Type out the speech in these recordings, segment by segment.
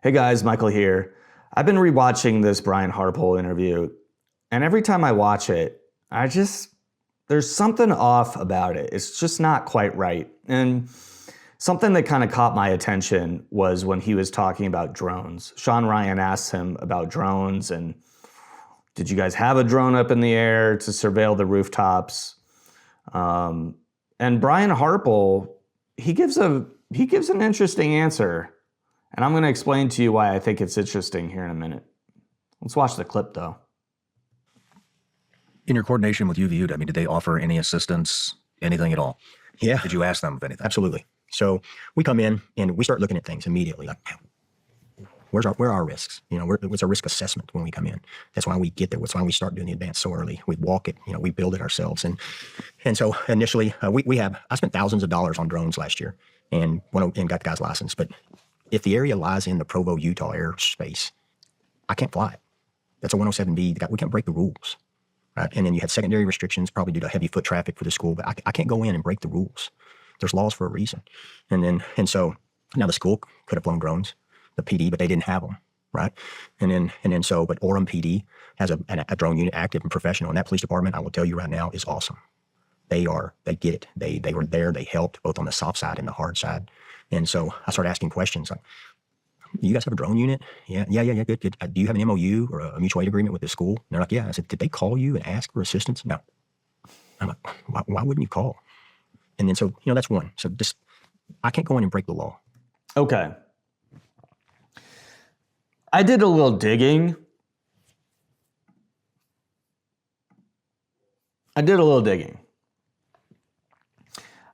Hey guys, Michael here. I've been rewatching this Brian Harpole interview, and every time I watch it, there's something off about it. It's just not quite right. And something that kind of caught my attention was when he was talking about drones. Sean Ryan asked him about drones and did you guys have a drone up in the air to surveil the rooftops? And Brian Harpole, he gives an interesting answer. And I'm going to explain to you why I think it's interesting here in a minute. Let's watch the clip, though. In your coordination with UVU, did they offer any assistance, anything at all? Yeah. Did you ask them of anything? Absolutely. So we come in and we start looking at things immediately. Like, where are our risks? What's our risk assessment when we come in? That's why we get there. That's why we start doing the advance so early. We walk it. We build it ourselves. And so initially, I spent thousands of dollars on drones last year and got the guy's license. But if the area lies in the Provo, Utah airspace, I can't fly it. That's a 107B. We can't break the rules. Right? And then you have secondary restrictions, probably due to heavy foot traffic for the school, but I can't go in and break the rules. There's laws for a reason. And so now the school could have flown drones, the PD, but they didn't have them, right? But Orem PD has a drone unit active and professional, and that police department, I will tell you right now, is awesome. They get it. They were there, they helped both on the soft side and the hard side. And so I started asking questions like, you guys have a drone unit? Yeah, good. Do you have an MOU or a mutual aid agreement with the school? And they're like, yeah. I said, did they call you and ask for assistance? No. I'm like, why wouldn't you call? And then so, that's one. So just, I can't go in and break the law. Okay. I did a little digging.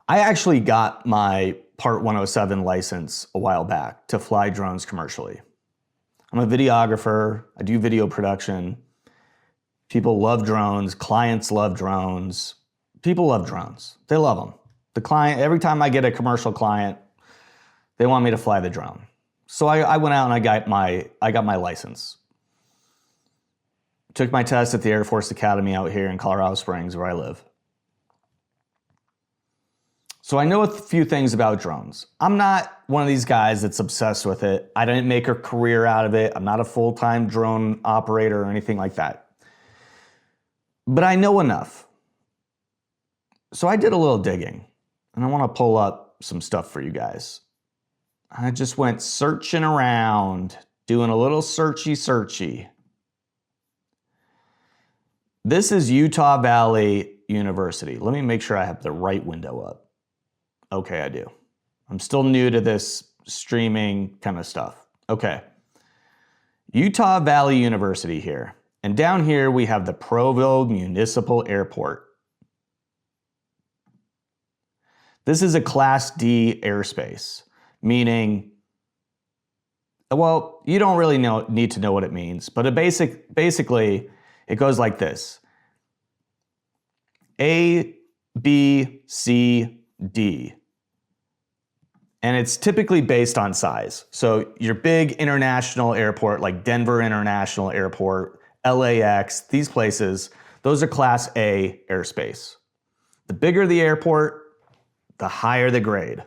I actually got my Part 107 license a while back to fly drones commercially. I'm a videographer. I do video production. People love drones. Clients love drones. People love drones. They love them. The client, every time I get a commercial client, they want me to fly the drone. So I went out and I got my license. Took my test at the Air Force Academy out here in Colorado Springs, where I live. So I know a few things about drones. I'm not one of these guys that's obsessed with it. I didn't make a career out of it. I'm not a full-time drone operator or anything like that. But I know enough. So I did a little digging, and I want to pull up some stuff for you guys. I just went searching around, doing a little searchy. This is Utah Valley University. Let me make sure I have the right window up. Okay, I do. I'm still new to this streaming kind of stuff. Okay. Utah Valley University here. And down here we have the Provo Municipal Airport. This is a Class D airspace, meaning, well, you don't really need to know what it means, but basically it goes like this. A, B, C, D. And it's typically based on size. So your big international airport like Denver International Airport, LAX, these places, those are Class A airspace. The bigger the airport, the higher the grade.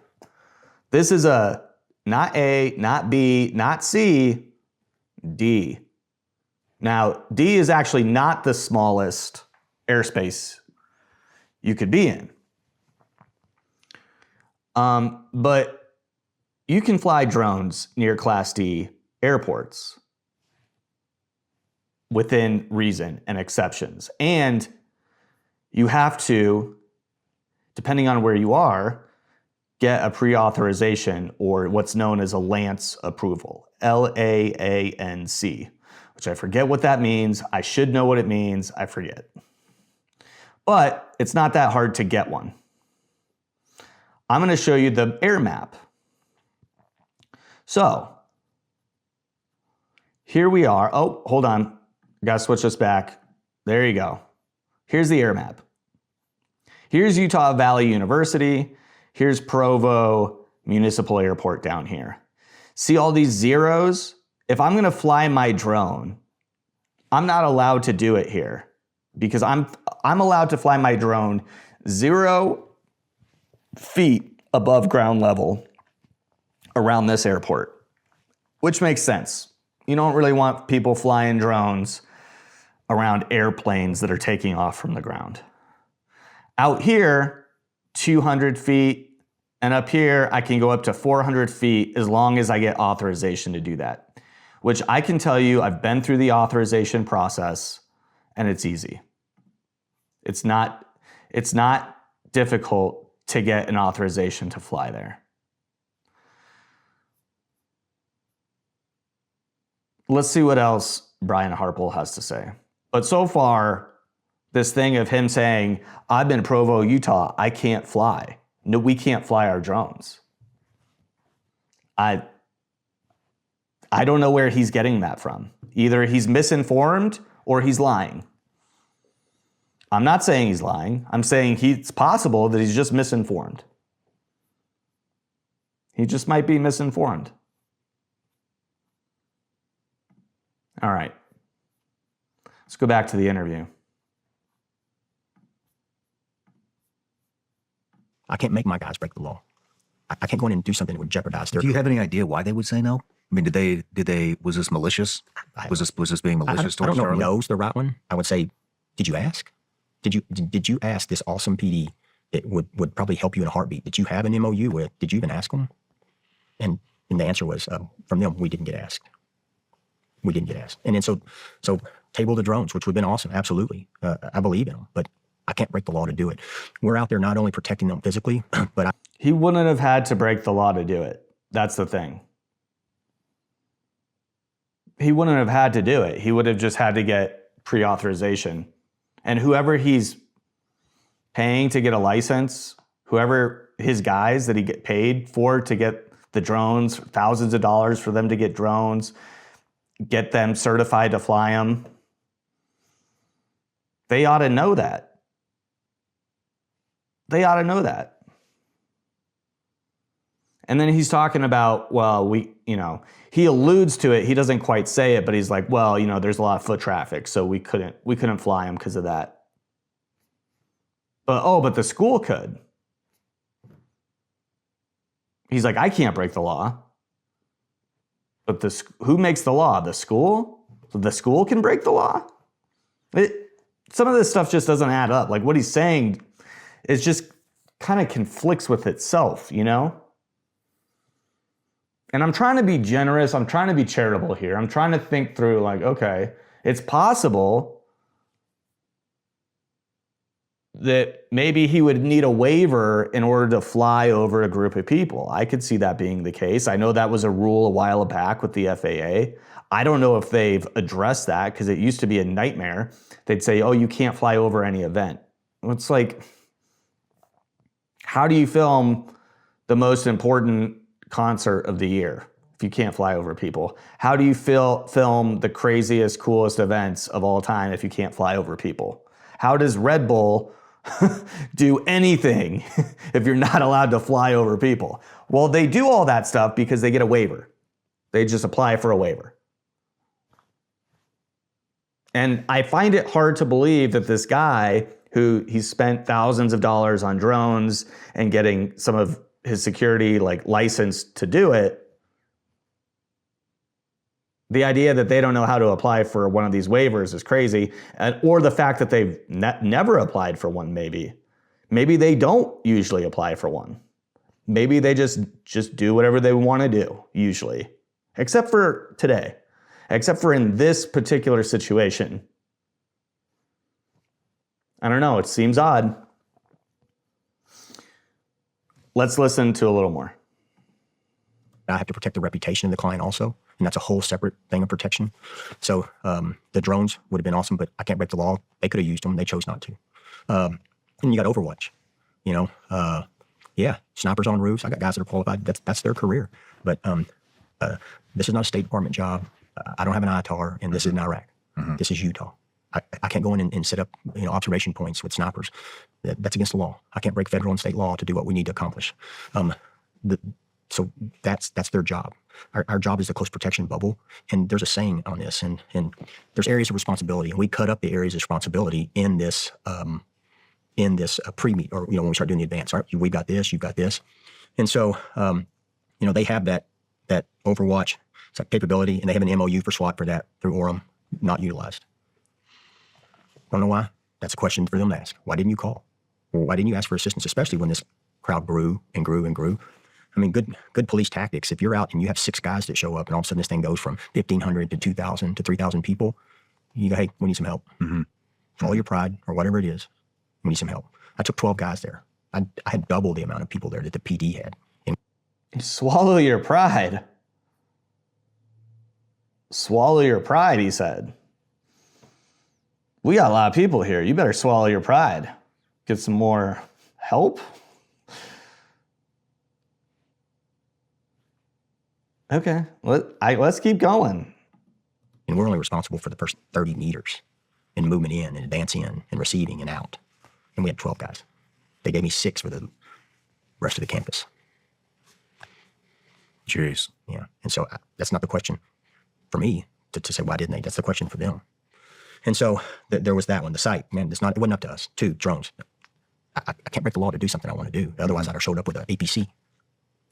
This is a not A, not B, not C, D. Now, D is actually not the smallest airspace you could be in. But you can fly drones near Class D airports within reason and exceptions. And you have to, depending on where you are, get a pre-authorization or what's known as a LAANC approval, LAANC, which I forget what that means. I should know what it means. I forget. But it's not that hard to get one. I'm going to show you the air map. So here we are. Oh, hold on. Got to switch this back. There you go. Here's the air map. Here's Utah Valley University. Here's Provo Municipal Airport down here. See all these zeros? If I'm going to fly my drone, I'm not allowed to do it here because I'm allowed to fly my drone 0 feet above ground level around this airport. which makes sense. You don't really want people flying drones around airplanes that are taking off from the ground. Out here, 200 feet, and up here, I can go up to 400 feet as long as I get authorization to do that, which I can tell you, I've been through the authorization process, and it's easy. It's not difficult to get an authorization to fly there. Let's see what else Brian Harpole has to say. But so far, this thing of him saying, I've been Provo, Utah, I can't fly. No, we can't fly our drones. I don't know where he's getting that from. Either he's misinformed or he's lying. I'm not saying he's lying. I'm saying it's possible that he's just misinformed. He just might be misinformed. All right. Let's go back to the interview. I can't make my guys break the law. I can't go in and do something that would jeopardize their. Do you have any idea why they would say no? I mean, was this malicious? Was this being malicious I don't towards know Charlie? if no's the right one. I would say, did you ask? Did you ask this awesome PD that would probably help you in a heartbeat? Did you have an MOU with? Did you even ask them? And the answer was from them, we didn't get asked. We didn't get asked. And then so table the drones, which would have been awesome. Absolutely. I believe in them, but I can't break the law to do it. We're out there not only protecting them physically, but He wouldn't have had to break the law to do it. That's the thing. He wouldn't have had to do it. He would have just had to get pre-authorization. And whoever he's paying to get a license, whoever his guys that he get paid for to get the drones, thousands of dollars for them to get drones, get them certified to fly them, they ought to know that. They ought to know that. And then he's talking about, well, he alludes to it. He doesn't quite say it, but he's like, well, there's a lot of foot traffic, so we couldn't fly him because of that. But the school could. He's like, I can't break the law. But who makes the law? The school? So the school can break the law? Some of this stuff just doesn't add up. Like what he's saying is just kind of conflicts with itself, And I'm trying to be generous. I'm trying to be charitable here. I'm trying to think through like, okay, it's possible that maybe he would need a waiver in order to fly over a group of people. I could see that being the case. I know that was a rule a while back with the FAA. I don't know if they've addressed that because it used to be a nightmare. They'd say, oh, you can't fly over any event. It's like, how do you film the most important concert of the year if you can't fly over people? How do you film the craziest, coolest events of all time if you can't fly over people? How does Red Bull do anything if you're not allowed to fly over people? Well, they do all that stuff because they get a waiver. They just apply for a waiver. And I find it hard to believe that this guy who he spent thousands of dollars on drones and getting some of his security licensed to do it, the idea that they don't know how to apply for one of these waivers is crazy. Or the fact that they've never applied for one, maybe. Maybe they don't usually apply for one. Maybe they just do whatever they want to do, usually. Except for today. Except for in this particular situation. I don't know, it seems odd. Let's listen to a little more. I have to protect the reputation of the client also, and that's a whole separate thing of protection. So the drones would have been awesome, but I can't break the law. They could have used them. They chose not to. And you got Overwatch. Snipers on roofs. I got guys that are qualified. That's their career. But this is not a State Department job. I don't have an ITAR, and this isn't Iraq. Mm-hmm. This is Utah. I can't go in and set up observation points with snipers. That's against the law. I can't break federal and state law to do what we need to accomplish. So that's their job. Our job is the close protection bubble, and there's a saying on this, and there's areas of responsibility, and we cut up the areas of responsibility in this pre-meet, or when we start doing the advance. All right, we've got this, you've got this, and so they have that Overwatch It's like capability, and they have an MOU for SWAT for that through Orem, not utilized. Don't know why. That's a question for them to ask. Why didn't you call? Well, why didn't you ask for assistance, especially when this crowd grew and grew and grew? I mean, good police tactics. If you're out and you have 6 guys that show up and all of a sudden this thing goes from 1,500 to 2,000 to 3,000 people, you go, hey, we need some help. Follow your pride or whatever it is. We need some help. I took 12 guys there. I had double the amount of people there that the PD had. And Swallow your pride. Swallow your pride, he said. We got a lot of people here. You better swallow your pride. Get some more help. Okay, let's keep going. we're only responsible for the first 30 meters in movement in and advance in and receiving and out. And we had 12 guys. They gave me 6 for the rest of the campus. Jeez. Yeah. And so that's not the question for me to say, why didn't they? That's the question for them. And so there was that one. The site, man, it wasn't up to us. 2, drones. I can't break the law to do something I want to do. Otherwise, I'd have showed up with an APC.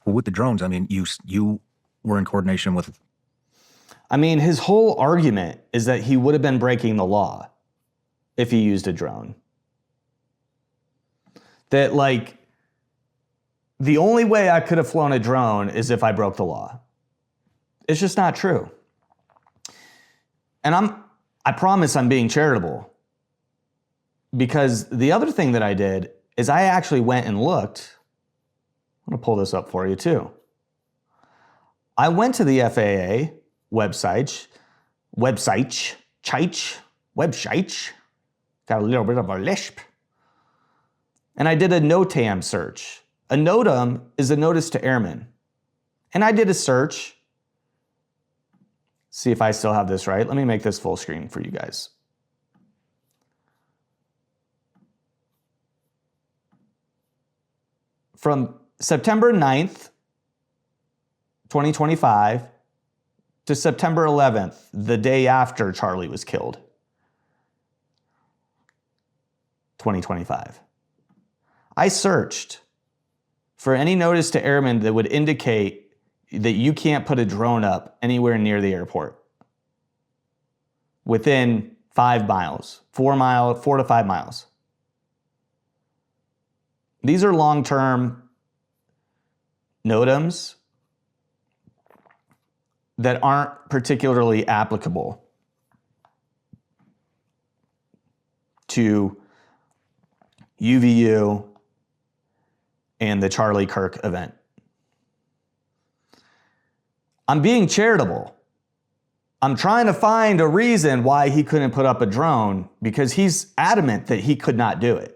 Well, with the drones, I mean, you were in coordination with... I mean, his whole argument is that he would have been breaking the law if he used a drone. That, like, the only way I could have flown a drone is if I broke the law. It's just not true. And I promise I'm being charitable. Because the other thing that I did is I actually went and looked. I'm going to pull this up for you too. I went to the FAA website, got a little bit of a lisp. And I did a NOTAM search. A NOTAM is a notice to airmen. And I did a search. See if I still have this right. Let me make this full screen for you guys. From September 9th, 2025 to September 11th, the day after Charlie was killed, 2025. I searched for any notice to airmen that would indicate that you can't put a drone up anywhere near the airport within 5 miles, 4 to 5 miles. These are long-term NOTAMs that aren't particularly applicable to UVU and the Charlie Kirk event. I'm being charitable. I'm trying to find a reason why he couldn't put up a drone because he's adamant that he could not do it.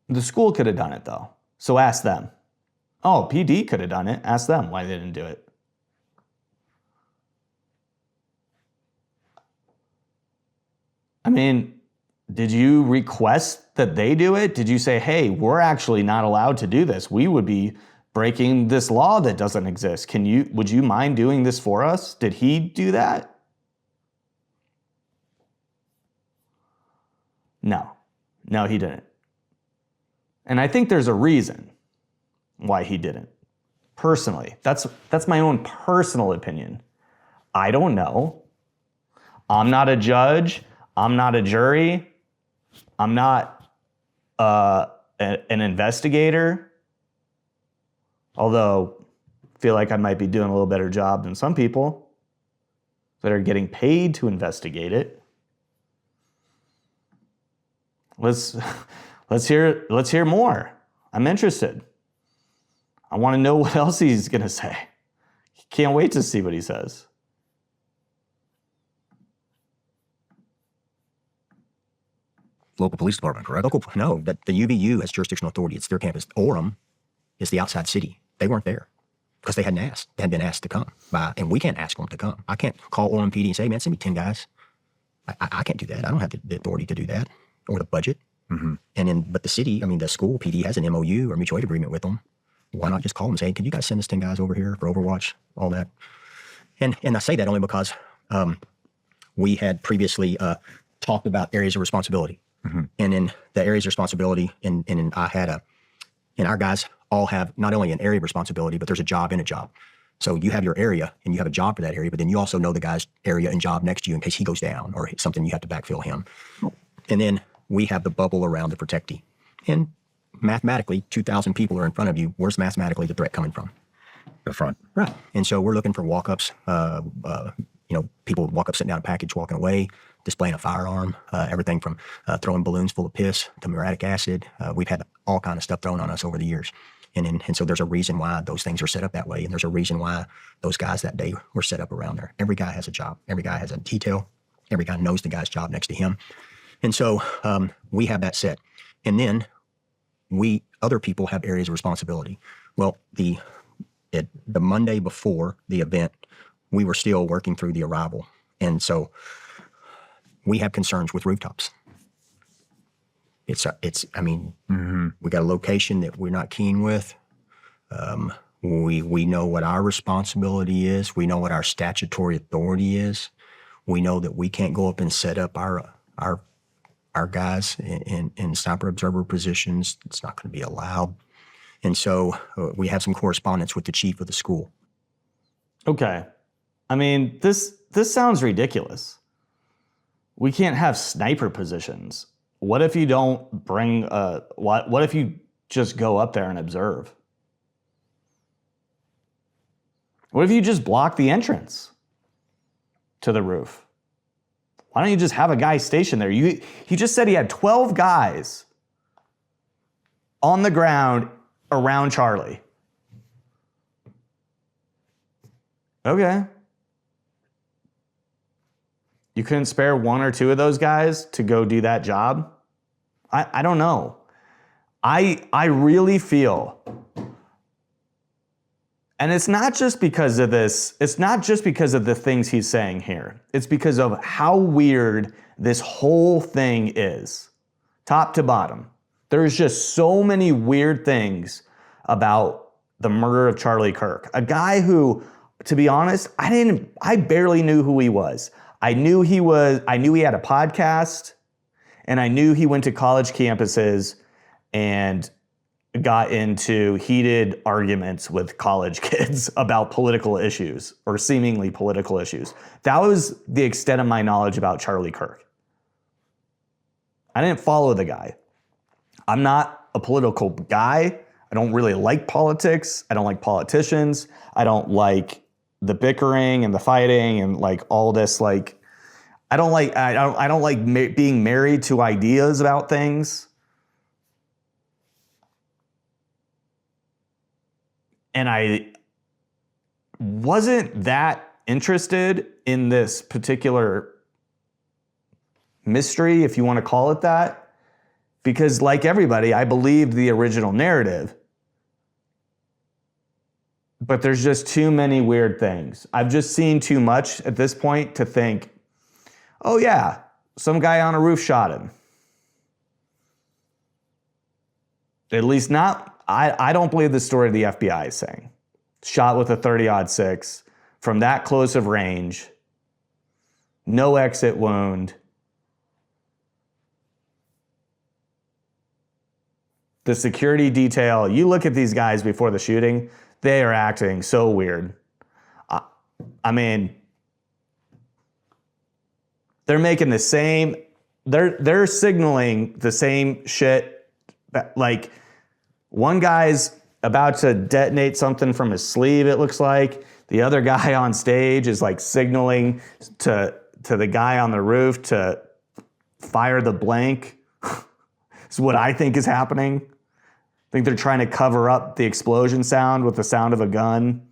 The school could have done it though, so ask them. Oh, PD could have done it. Ask them why they didn't do it. I mean, did you request that they do it? Did you say, hey, we're actually not allowed to do this. We would be breaking this law that doesn't exist. Would you mind doing this for us? Did he do that? No, he didn't. And I think there's a reason why he didn't. Personally, that's my own personal opinion. I don't know. I'm not a judge. I'm not a jury. I'm not an investigator. Although I feel like I might be doing a little better job than some people that are getting paid to investigate it. Let's hear more. I'm interested. I want to know what else he's going to say. Can't wait to see what he says. Local police department, correct? No, the UVU has jurisdictional authority. It's their campus. Orem is the outside city. They weren't there because they hadn't been asked to come by, and we can't ask them to come. I can't call Orem PD and say, man, send me 10 guys. I can't do that. I don't have the authority to do that or the budget. Mm-hmm. But the city, the school PD has an MOU or mutual aid agreement with them. Why not just call them and say, hey, can you guys send us 10 guys over here for Overwatch, all that? And I say that only because we had previously talked about areas of responsibility. Mm-hmm. And in the areas of responsibility, and our guys all have not only an area of responsibility, but there's a job in a job. So you have your area and you have a job for that area, but then you also know the guy's area and job next to you in case he goes down or something, you have to backfill him. And then we have the bubble around the protectee. And mathematically, 2,000 people are in front of you. Where's mathematically the threat coming from? The front. Right. And so we're looking for walk-ups, people walk up, sitting down a package, walking away, displaying a firearm, everything from throwing balloons full of piss to muriatic acid. We've had all kind of stuff thrown on us over the years. And so there's a reason why those things are set up that way. And there's a reason why those guys that day were set up around there. Every guy has a job. Every guy has a detail. Every guy knows the guy's job next to him. And so we have that set. And then other people have areas of responsibility. Well, the Monday before the event, we were still working through the arrival. And so we have concerns with rooftops. We got a location that we're not keen with. We know what our responsibility is. We know what our statutory authority is. We know that we can't go up and set up our guys in sniper observer positions. It's not going to be allowed. And so we have some correspondence with the chief of the school. Okay. I mean, this sounds ridiculous. We can't have sniper positions. What if you don't bring what if you just go up there and observe? What if you just block the entrance to the roof? Why don't you just have a guy stationed there? He just said he had 12 guys on the ground around Charlie. Okay. You couldn't spare one or two of those guys to go do that job? I don't know. I really feel, and it's not just because of this, it's not just because of the things he's saying here. It's because of how weird this whole thing is, top to bottom. There's just so many weird things about the murder of Charlie Kirk, a guy who, to be honest, I barely knew who he was. I knew he had a podcast, and I knew he went to college campuses and got into heated arguments with college kids about political issues or seemingly political issues. That was the extent of my knowledge about Charlie Kirk. I didn't follow the guy. I'm not a political guy. I don't really like politics. I don't like politicians. I don't like the bickering and the fighting and like all this like I don't like being married to ideas about things. And I wasn't that interested in this particular mystery, if you want to call it that, because like everybody, I believed the original narrative. But there's just too many weird things. I've just seen too much at this point to think, oh yeah, some guy on a roof shot him. At least not, I don't believe the story the FBI is saying. Shot with a 30-06 from that close of range, no exit wound. The security detail, you look at these guys before the shooting, they are acting so weird. I mean, they're making the same, they're signaling the same shit. Like, one guy's about to detonate something from his sleeve, it looks like. The other guy on stage is like signaling to the guy on the roof to fire the blank. It's what I think is happening. I think they're trying to cover up the explosion sound with the sound of a gun.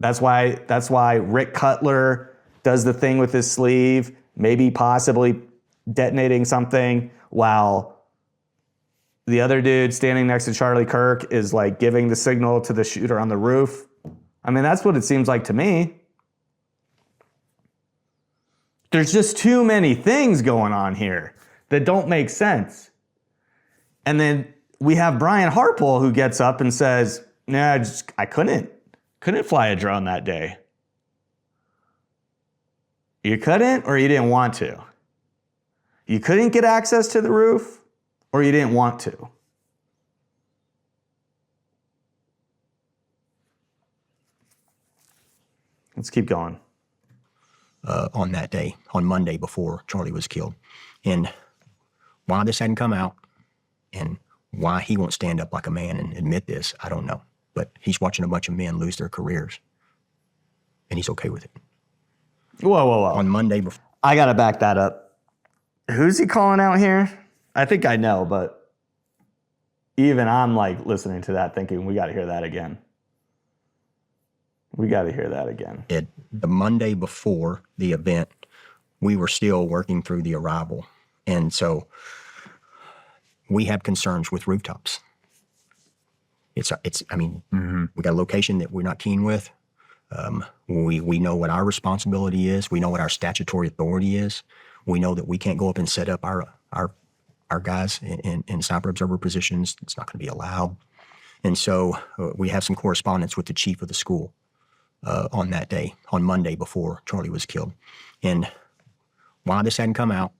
That's why Rick Cutler does the thing with his sleeve, maybe possibly detonating something, while the other dude standing next to Charlie Kirk is like giving the signal to the shooter on the roof. I mean, that's what it seems like to me. There's just too many things going on here that don't make sense. And then we have Brian Harpole who gets up and says, nah, I couldn't fly a drone that day. You couldn't, or you didn't want to? You couldn't get access to the roof, or you didn't want to? Let's keep going. On that day, on Monday before Charlie was killed. And why this hadn't come out and why he won't stand up like a man and admit this, I don't know. But he's watching a bunch of men lose their careers, and he's okay with it. Whoa. On Monday before. I got to back that up. Who's he calling out here? I think I know, but even I'm like listening to that thinking we got to hear that again. We got to hear that again. The Monday before the event, we were still working through the arrival. And so we have concerns with rooftops. We got a location that we're not keen with. We know what our responsibility is. We know what our statutory authority is. We know that we can't go up and set up our guys in sniper observer positions. It's not going to be allowed. And so we have some correspondence with the chief of the school on that day, on Monday before Charlie was killed. And why this hadn't come out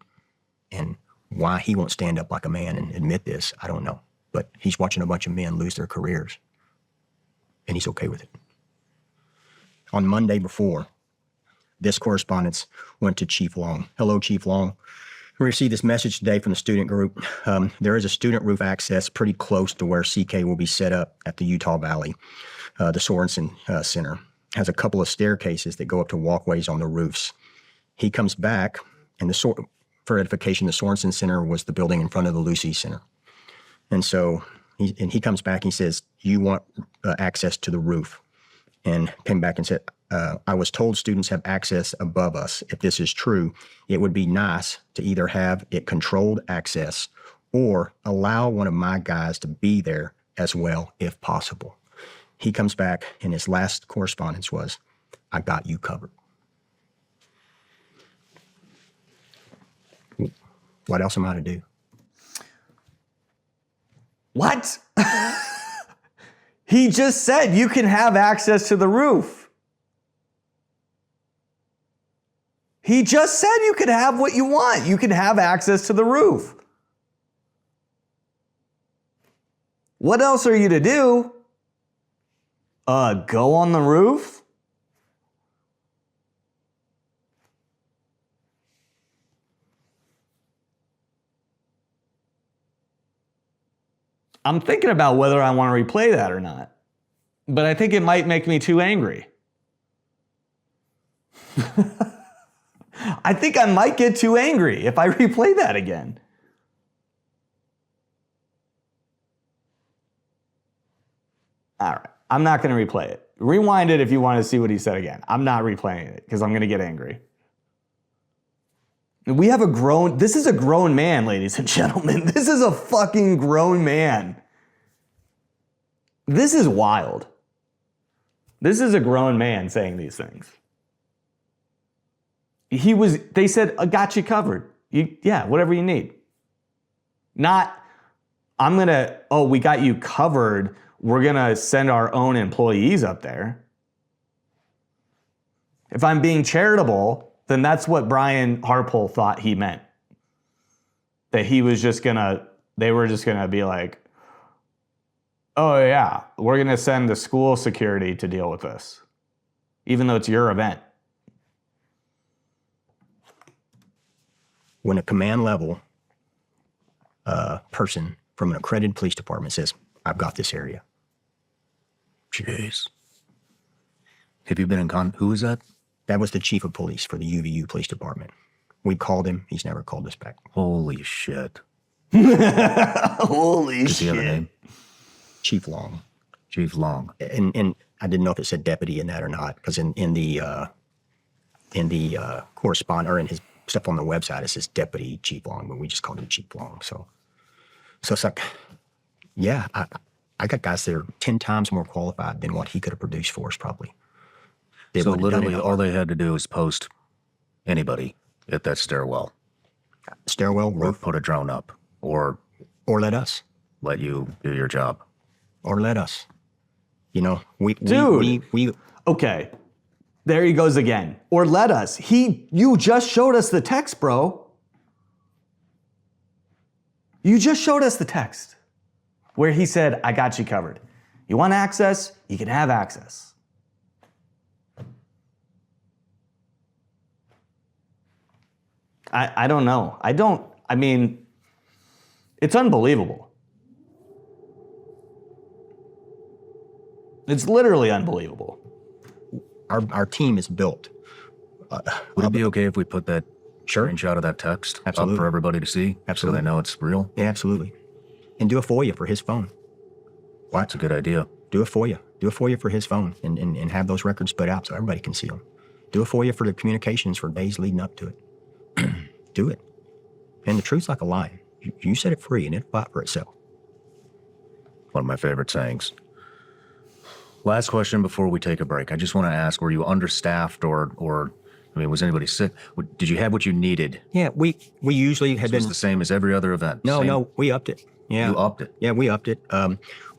and why he won't stand up like a man and admit this, I don't know. But he's watching a bunch of men lose their careers, and he's okay with it. On Monday before, this correspondence went to Chief Long. Hello, Chief Long. We received this message today from the student group. There is a student roof access pretty close to where CK will be set up at the Utah Valley. The Sorensen Center has a couple of staircases that go up to walkways on the roofs. He comes back, and for edification, the Sorensen Center was the building in front of the Lucy Center. And so he comes back and he says, you want access to the roof. And came back and said, I was told students have access above us. If this is true, it would be nice to either have it controlled access or allow one of my guys to be there as well, if possible. He comes back and his last correspondence was, I got you covered. What else am I to do? What? He just said you can have access to the roof. He just said you could have what you want. You can have access to the roof. What else are you to do? Go on the roof? I'm thinking about whether I want to replay that or not, but I think it might make me too angry. I think I might get too angry if I replay that again. All right, I'm not going to replay it. Rewind it if you want to see what he said again. I'm not replaying it because I'm going to get angry. This is a grown man, ladies and gentlemen. This is a fucking grown man. This is wild. This is a grown man saying these things. They said, I got you covered. Whatever you need. Not, we got you covered. We're going to send our own employees up there. If I'm being charitable, then that's what Brian Harpole thought he meant. That they were just gonna be like, oh yeah, we're gonna send the school security to deal with this, even though it's your event. When a command level person from an accredited police department says, I've got this area. Jeez. Have you been in who is that? That was the chief of police for the UVU police department. We called him. He's never called us back. Holy shit. Holy Does he have a name? Chief Long. Chief Long. And I didn't know if it said deputy in that or not, because in the correspondence or in his stuff on the website, it says Deputy Chief Long, but we just called him Chief Long. So it's like, yeah, I got guys that are 10 times more qualified than what he could have produced for us probably. So literally all they had to do is post anybody at that stairwell. Stairwell, Or roof, put a drone up. Or let us. let you do your job. Or let us. You know, we Okay, there he goes again. Or let us. You just showed us the text, bro. You just showed us the text where he said, I got you covered. You want access? You can have access. I don't know. I mean, it's unbelievable. It's literally unbelievable. Our team is built. Would it be okay if we put that Sure. screenshot of that text Absolutely. up for everybody to see? Absolutely. So they know it's real? Yeah, absolutely. And do a FOIA for his phone. That's a good idea. Do a FOIA. Do a FOIA for his phone and have those records put out so everybody can see them. Do a FOIA for the communications for days leading up to it. Do it. And the truth's like a lion. You set it free and it'll fight for itself. One of my favorite sayings. Last question before we take a break. I just want to ask, were you understaffed or I mean, was anybody sick? Did you have what you needed? Yeah, we usually had It was been. the same as every other event? No, Same? no, we upped it. Yeah. You upped it? Yeah, we upped it.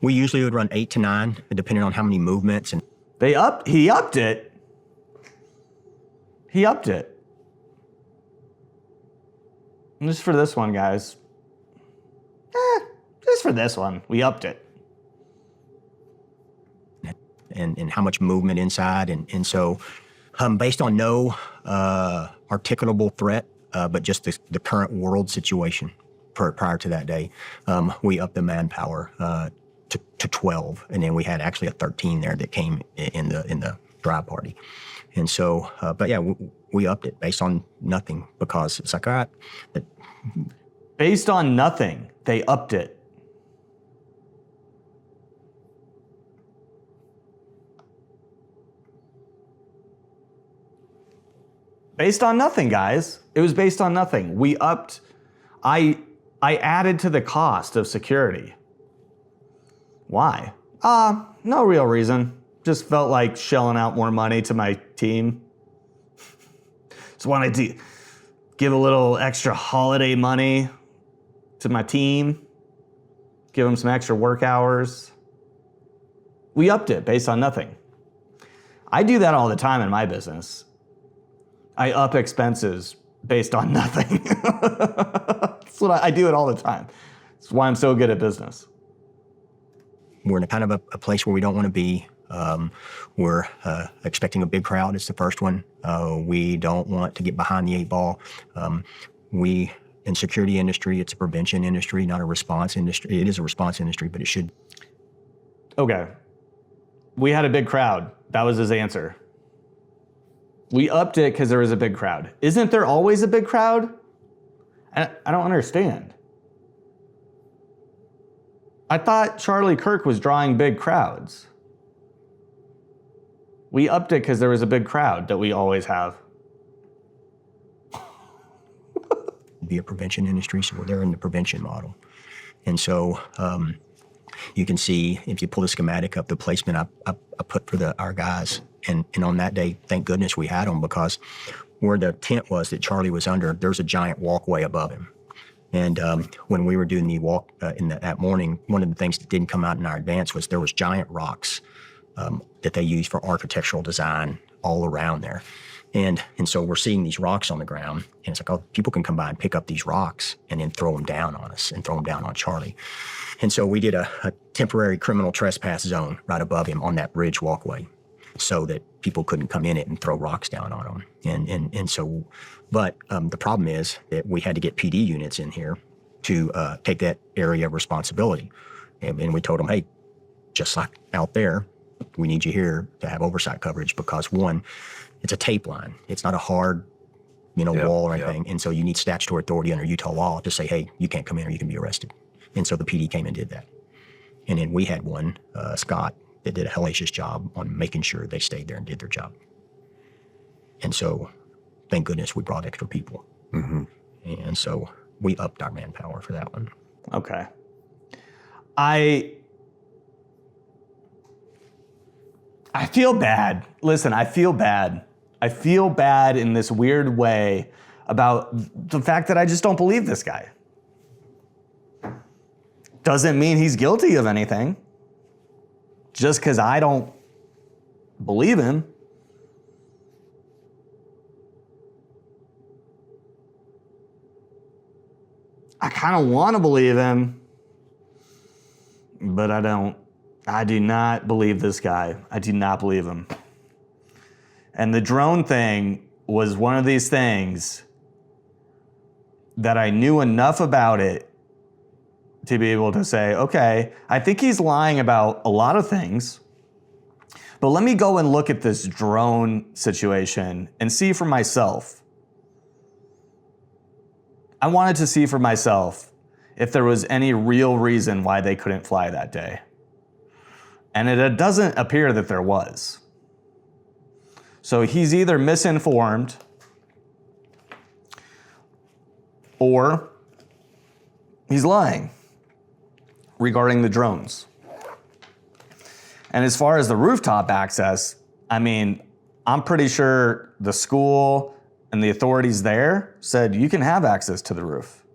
We usually would run 8 to 9, depending on how many movements. And He upped it. He upped it. And just for this one, guys. Just for this one, we upped it. and how much movement inside. And so based on no articulable threat, but just the current world situation prior to that day, we upped the manpower to 12. And then we had actually a 13 there that came in the drive party. And so, but yeah, we upped it based on nothing because it's like, all right. Based on nothing, they upped it. Based on nothing, guys. It was based on nothing. We upped, I added to the cost of security. Why? No real reason. Just felt like shelling out more money to my team. Just wanted to give a little extra holiday money to my team. Give them some extra work hours. We upped it based on nothing. I do that all the time in my business. I up expenses based on nothing. That's what I do it all the time. That's why I'm so good at business. We're in a kind of a place where we don't want to be. We're expecting a big crowd. It's the first one. We don't want to get behind the 8 ball. In security industry, it's a prevention industry, not a response industry. It is a response industry, but it should. Okay. We had a big crowd. That was his answer. We upped it because there was a big crowd. Isn't there always a big crowd? I don't understand. I thought Charlie Kirk was drawing big crowds. We upped it because there was a big crowd that we always have. Be a prevention industry, so they're in the prevention model. And so you can see, if you pull the schematic up, the placement I put for our guys. And on that day, thank goodness we had them, because where the tent was that Charlie was under, there's a giant walkway above him. And when we were doing the walk that morning, one of the things that didn't come out in our advance was there was giant rocks that they use for architectural design all around there. And so we're seeing these rocks on the ground, and it's like, oh, people can come by and pick up these rocks and then throw them down on us and throw them down on Charlie. And so we did a temporary criminal trespass zone right above him on that bridge walkway, so that people couldn't come in it and throw rocks down on him. And so, but the problem is that we had to get PD units in here to take that area of responsibility. And we told them, hey, just like out there, we need you here to have oversight coverage, because one, it's a tape line. It's not a hard, wall or anything. And so you need statutory authority under Utah law to say, hey, you can't come in or you can be arrested. And so the PD came and did that. And then we had one, Scott, that did a hellacious job on making sure they stayed there and did their job. And so, thank goodness we brought extra people. Mm-hmm. And so we upped our manpower for that one. Okay. I feel bad. Listen, I feel bad. I feel bad in this weird way about the fact that I just don't believe this guy. Doesn't mean he's guilty of anything. Just because I don't believe him. I kind of want to believe him, but I don't. I do not believe this guy. I do not believe him. And the drone thing was one of these things that I knew enough about it to be able to say, okay, I think he's lying about a lot of things, but let me go and look at this drone situation and see for myself. I wanted to see for myself if there was any real reason why they couldn't fly that day. And it doesn't appear that there was. So he's either misinformed or he's lying regarding the drones. And as far as the rooftop access, I mean, I'm pretty sure the school and the authorities there said you can have access to the roof.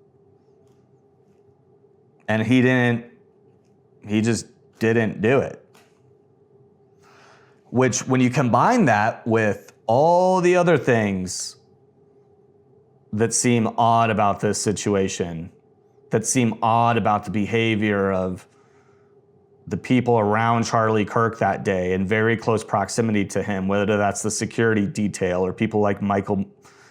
And he just didn't do it. Which, when you combine that with all the other things that seem odd about this situation, that seem odd about the behavior of the people around Charlie Kirk that day in very close proximity to him, whether that's the security detail or people like Mikey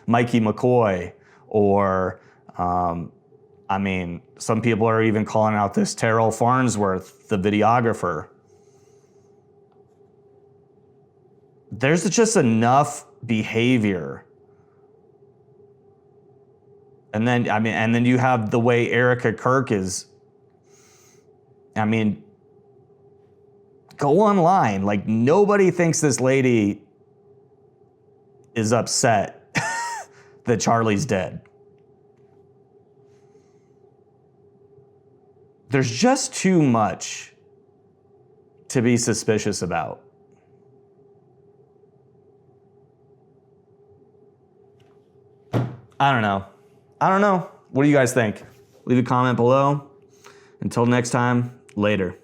McCoy, or, I mean, some people are even calling out this Terrell Farnsworth, the videographer. There's just enough behavior. And then you have the way Erica Kirk is. I mean, go online. Like, nobody thinks this lady is upset that Charlie's dead. There's just too much to be suspicious about. I don't know. What do you guys think? Leave a comment below. Until next time, later.